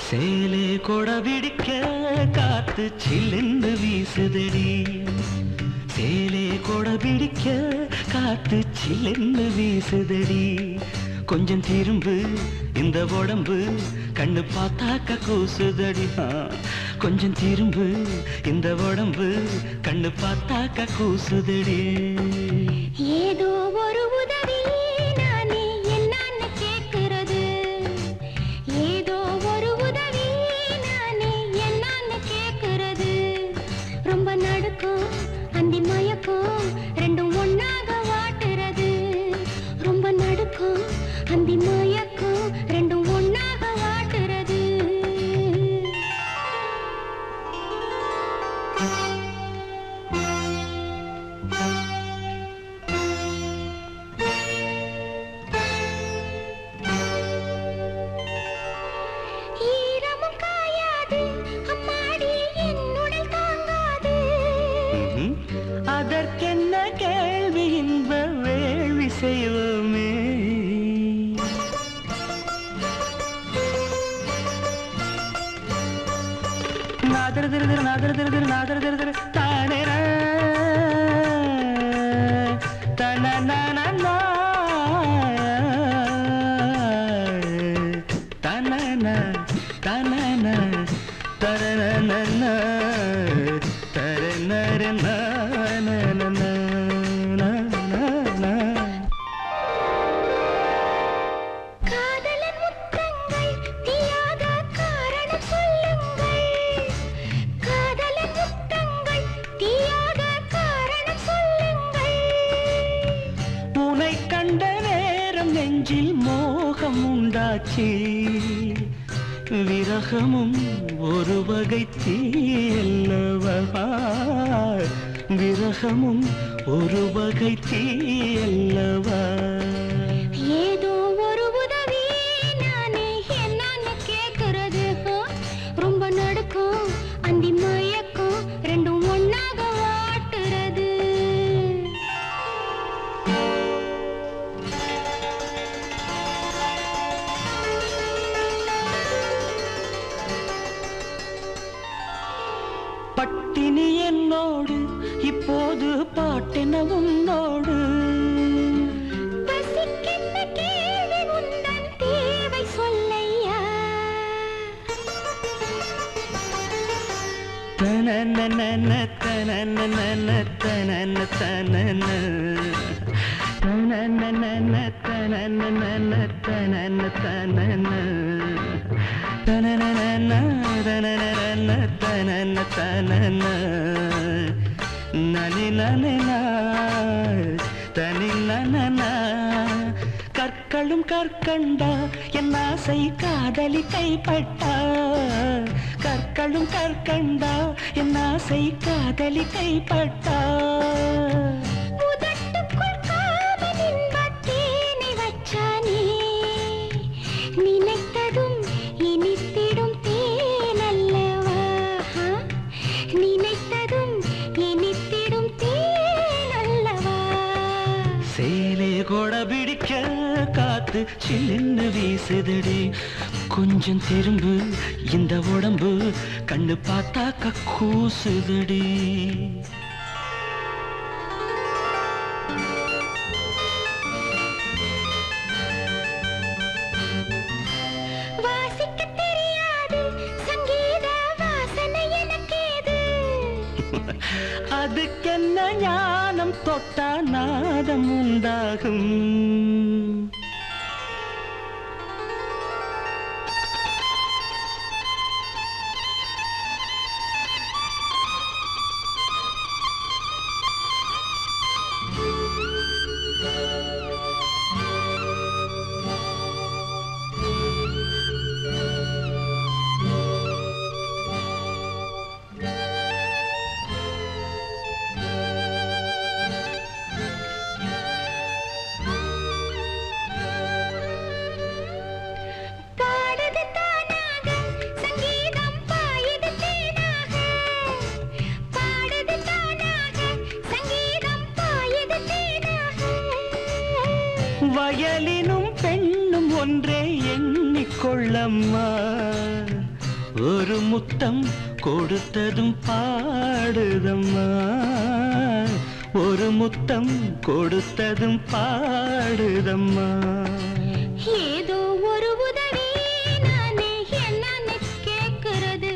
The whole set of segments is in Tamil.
சேலே கொட பிடிக்க காத்து சில்லுன்னு வீசுதடி. சேலே கொட பிடிக்க காத்து சில்லுன்னு வீசுதடி. கொஞ்சம் திரும்பு இந்த உடம்பு கண்ணு பார்த்தாக்க கூசுதடி. கொஞ்சம் திரும்பு இந்த உடம்பு கண்ணு பார்த்தாக்க கூசுதடி. ஏதோ ஒரு உதவி நானே என்னன்னு கேட்கிறது. ஏதோ ஒரு உதவி நானே என்னன்னு கேட்கிறது. ரொம்ப நடுக்கும் அந்தி மயக்கும் ரெண்டும் ஒன்னாக வாட்டுறது. ரொம்ப நடுக்கும் அந்தி மயக்கும் ரெண்டும் ஒன்னாக வாட்டுறது. ஈரமும் காயாது அம்மாடி என்னுடல் தாங்காது. அதற்கென்ன கேள்வி இன்ப வேள்வி செய்வோமே. தானே காதலன் முத்தங்கள் தீயாக காரணம் சொல்லுங்கள். காதலன் முத்தங்கள் தீயாக காரணம் சொல்லுங்கள். உனை கண்ட நேரம் நெஞ்சில் மோகம் உண்டாச்சு. விரகமும் ஒரு வகை தீயல்லவா. விரகமும் ஒரு வகை தீயல்லவா. ஏதோ ஒரு உதவி நானே என்னன்னு கேட்கிறது. ரொம்ப நடுக்கும் அந்தி மயக்கும் ரெண்டும் ஒன்னாக வாட்டுறது. பட்டினி என்னோடு இப்போது பாட்டென உன்னோடு. பசிக்கென்ன கேள்வி உந்தன் தேவை சொல்லையா. தனனனன தனனனன தனன தனன தனனனன தனனனன தனன தனன தனனனன தனனனன தனன தனன நனினனன தனினனன. கற்களும் கற்கண்டா என் ஆசை காதலி கைப்பட்டா. கற்களும் கற்கண்டா என் ஆசை காதலி கைப்பட்டா. உதட்டுக்குள் காமன் இன்பத் தேனை வச்சானே. நினைத்ததும் இனித்திடும் தேனல்லவா. நினைத்ததும் இனித்திடும் தேனல்லவா. சேலே கொட பிடிக்க காத்து சில்லுன்னு வீசுதடி. கொஞ்சம் திரும்பு இந்த உடம்பு கண்ணு பார்த்தாக்க கூசுதடி. வாசிக்க தெரியாது சங்கீத வாசனை எனக்கேது. அதுக்கென்ன ஞானம் தொட்டா நாதம் உண்டாகும். வயலினும் பெண்ணும் ஒன்றே எண்ணிக்கொள்ளம்மா. ஒரு முத்தம் கொடுத்ததும் பாடுதம்மா, ஒரு முத்தம் கொடுத்ததும் பாடுதம்மா. ஏதோ ஒரு உதவி நானே என்னன்னு கேக்குறது.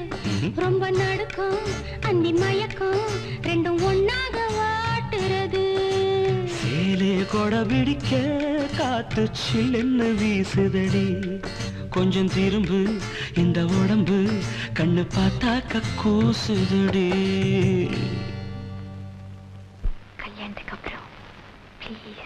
ரொம்ப நடுக்கம் அந்தி மயக்கம் ரெண்டும் ஒன்னாக வாட்டுறது. சேலே கொடை பிடிக்க காத்து சில்லுன்னு வீசுதடி. கொஞ்சம் திரும்பு இந்த உடம்பு கண்ணு பார்த்தாக்க கூசுதடி. கல்யாணத்துக்கு அப்புறம் ப்ளீஸ்